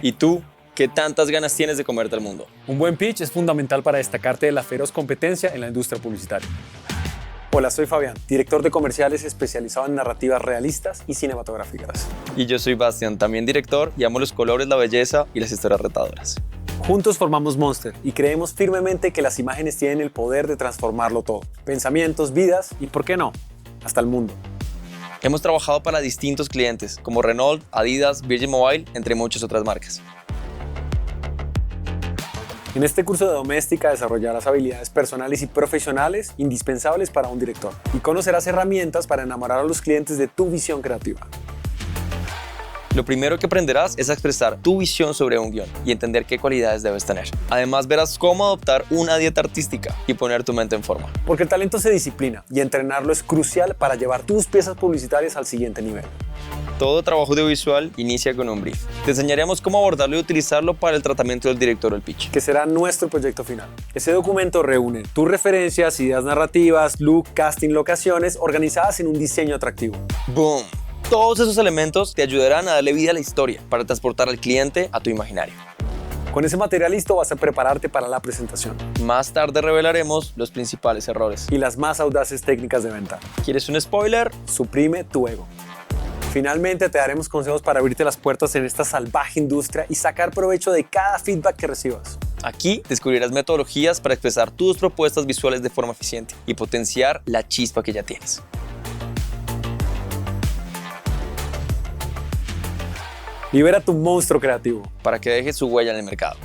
¿Y tú? ¿Qué tantas ganas tienes de comerte el mundo? Un buen pitch es fundamental para destacarte de la feroz competencia en la industria publicitaria. Hola, soy Fabián, director de comerciales especializado en narrativas realistas y cinematográficas. Y yo soy Bastian, también director, y amo los colores, la belleza y las historias retadoras. Juntos formamos Monster y creemos firmemente que las imágenes tienen el poder de transformarlo todo. Pensamientos, vidas y, ¿por qué no?, hasta el mundo. Hemos trabajado para distintos clientes, como Renault, Adidas, Virgin Mobile, entre muchas otras marcas. En este curso de doméstica desarrollarás habilidades personales y profesionales indispensables para un director y conocerás herramientas para enamorar a los clientes de tu visión creativa. Lo primero que aprenderás es a expresar tu visión sobre un guión y entender qué cualidades debes tener. Además, verás cómo adoptar una dieta artística y poner tu mente en forma. Porque el talento se disciplina y entrenarlo es crucial para llevar tus piezas publicitarias al siguiente nivel. Todo trabajo audiovisual inicia con un brief. Te enseñaremos cómo abordarlo y utilizarlo para el tratamiento del director o el pitch, que será nuestro proyecto final. Ese documento reúne tus referencias, ideas narrativas, look, casting, locaciones, organizadas en un diseño atractivo. ¡Boom! Todos esos elementos te ayudarán a darle vida a la historia para transportar al cliente a tu imaginario. Con ese material listo vas a prepararte para la presentación. Más tarde revelaremos los principales errores y las más audaces técnicas de venta. ¿Quieres un spoiler? Suprime tu ego. Finalmente te daremos consejos para abrirte las puertas en esta salvaje industria y sacar provecho de cada feedback que recibas. Aquí descubrirás metodologías para expresar tus propuestas visuales de forma eficiente y potenciar la chispa que ya tienes. Libera tu monstruo creativo para que deje su huella en el mercado.